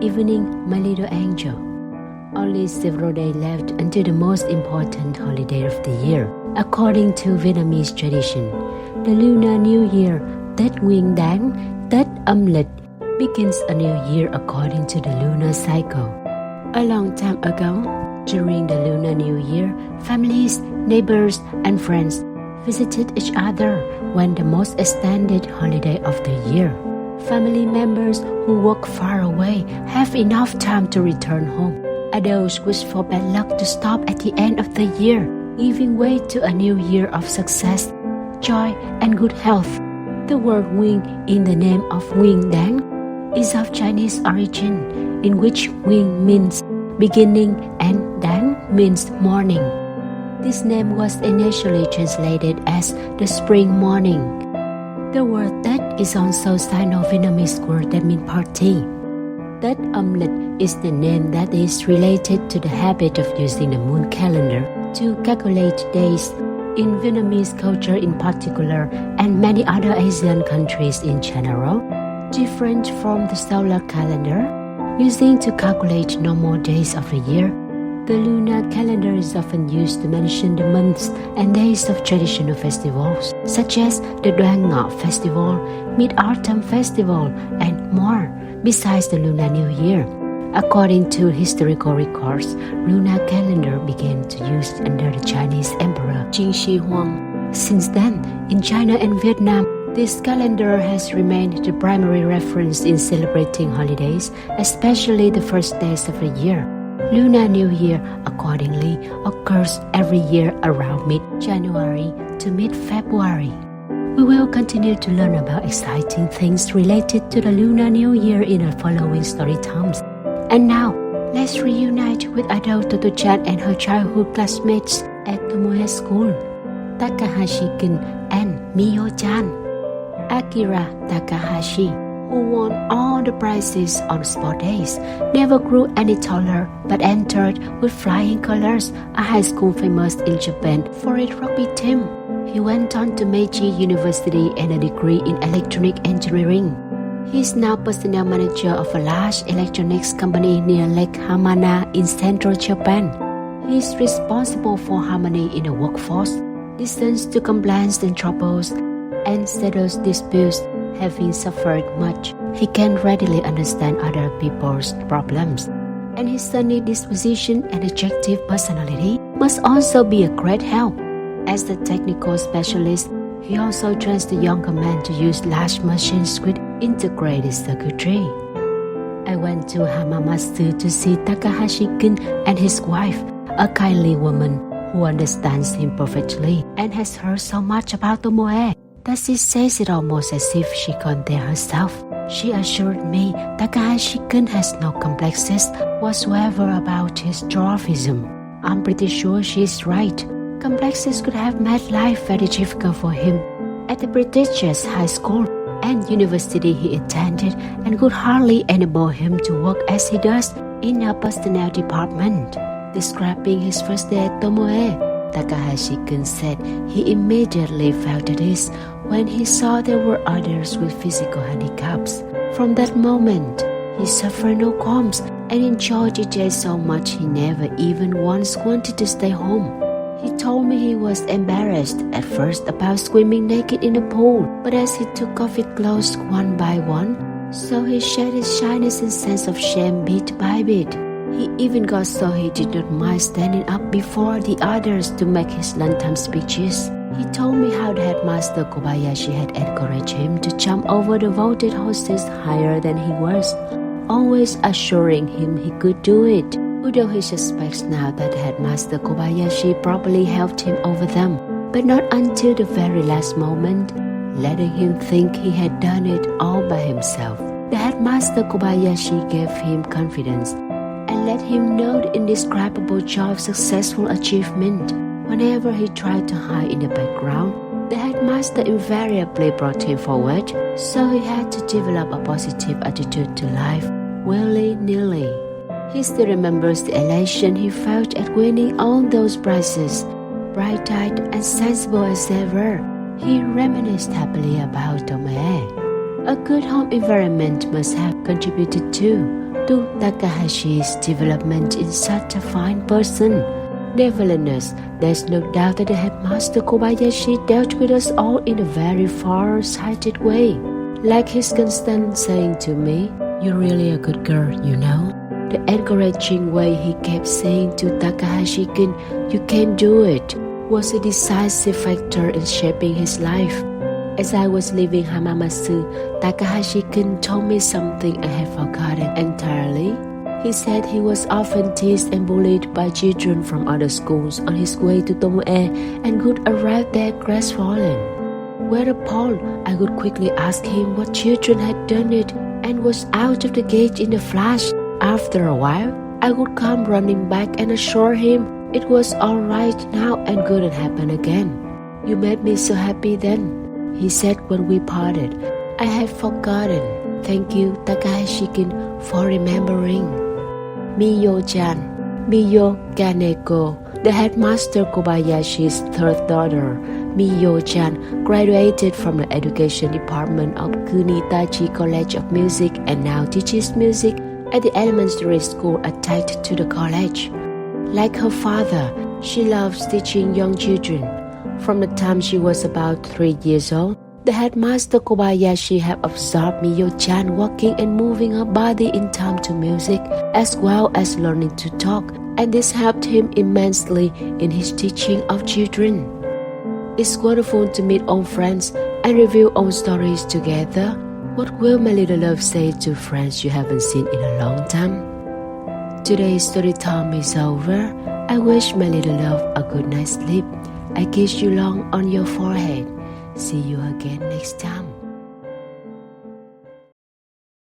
evening, my little angel. Only several days left until the most important holiday of the year. According to Vietnamese tradition, the Lunar New Year, Tết Nguyên Đán, Tết âm lịch, begins a new year according to the lunar cycle. A long time ago, during the Lunar New Year, families, neighbors, and friends visited each other when the most extended holiday of the year. Family members who work far away have enough time to return home. Adults wish for bad luck to stop at the end of the year, giving way to a new year of success, joy, and good health. The word Nguyên in the name of Nguyên Đán is of Chinese origin, in which Nguyên means beginning and Đán means morning. This name was initially translated as the spring morning. The word Tết is also Sino-Vietnamese word that means party. Tết âm lịch is the name that is related to the habit of using the moon calendar to calculate days in Vietnamese culture in particular and many other Asian countries in general, different from the solar calendar, using to calculate normal days of the year. The lunar calendar is often used to mention the months and days of traditional festivals, such as the Đoan Ngọ Festival, Mid-Autumn Festival, and more, besides the Lunar New Year. According to historical records, lunar calendar began to use under the Chinese Emperor Qin Shi Huang. Since then, in China and Vietnam, this calendar has remained the primary reference in celebrating holidays, especially the first days of the year. Lunar New Year, accordingly, occurs every year around mid-January to mid-February. We will continue to learn about exciting things related to the Lunar New Year in the following story times. And now, let's reunite with adult Totto-chan and her childhood classmates at Tomoe School, Takahashi-kun and Miyo-chan. Akira Takahashi, who won all the prizes on sport days, never grew any taller but entered with flying colors a high school famous in Japan for its rugby team. He went on to Meiji University and a degree in electronic engineering. He is now personnel manager of a large electronics company near Lake Hamana in central Japan. He is responsible for harmony in the workforce, listens to complaints and troubles, and settles disputes. Having suffered much, he can readily understand other people's problems. And his sunny disposition and attractive personality must also be a great help. As a technical specialist, he also trains the younger men to use large machines with integrated circuitry. I went to Hamamatsu to see Takahashi-kun and his wife, a kindly woman who understands him perfectly and has heard so much about Tomoe that she says it almost as if she can't there herself. She assured me Takahashi-kun has no complexes whatsoever about his dwarfism. I'm pretty sure she's right. Complexes could have made life very difficult for him. At the prestigious high school and university he attended and could hardly enable him to work as he does in a personnel department. Describing his first day at Tomoe, Takahashi-kun said he immediately felt at ease when he saw there were others with physical handicaps. From that moment, he suffered no qualms and enjoyed the day so much he never even once wanted to stay home. He told me he was embarrassed at first about swimming naked in the pool, but as he took off his clothes one by one, so he shed his shyness and sense of shame bit by bit. He even got so he did not mind standing up before the others to make his lunchtime speeches. He told me how the headmaster Kobayashi had encouraged him to jump over the vaulted horses higher than he was, always assuring him he could do it, although he suspects now that headmaster Kobayashi probably helped him over them, but not until the very last moment, letting him think he had done it all by himself. The headmaster Kobayashi gave him confidence and let him know the indescribable joy of successful achievement. Whenever he tried to hide in the background, the headmaster invariably brought him forward, so he had to develop a positive attitude to life, willy-nilly. He still remembers the elation he felt at winning all those prizes. Bright-eyed and sensible as ever, he reminisced happily about Tomoe. A good home environment must have contributed too. to Takahashi's development in such a fine person. Nevertheless, there's no doubt that the headmaster Kobayashi dealt with us all in a very far-sighted way. Like his constant saying to me, "You're really a good girl, you know." The encouraging way he kept saying to Takahashi-kun, "You can do it," was a decisive factor in shaping his life. As I was leaving Hamamatsu, Takahashi-kun told me something I had forgotten entirely. He said he was often teased and bullied by children from other schools on his way to Tomoe and would arrive there crestfallen. Whereupon, I would quickly ask him what children had done it and was out of the gate in a flash. After a while, I would come running back and assure him it was all right now and couldn't happen again. "You made me so happy then," he said when we parted. "I had forgotten. Thank you, Takahashi-kun, for remembering." Miyo-chan, Miyo Kaneko, the headmaster Kobayashi's third daughter. Miyo-chan graduated from the education department of Kunitachi College of Music and now teaches music at the elementary school attached to the college. Like her father, she loves teaching young children. From the time she was about 3 years old, the headmaster Kobayashi had absorbed Miyo-chan walking and moving her body in time to music, as well as learning to talk, and this helped him immensely in his teaching of children. It's wonderful to meet old friends and review old stories together. What will my little love say to friends you haven't seen in a long time? Today's story time is over. I wish my little love a good night's sleep. I kiss you long on your forehead. See you again next time.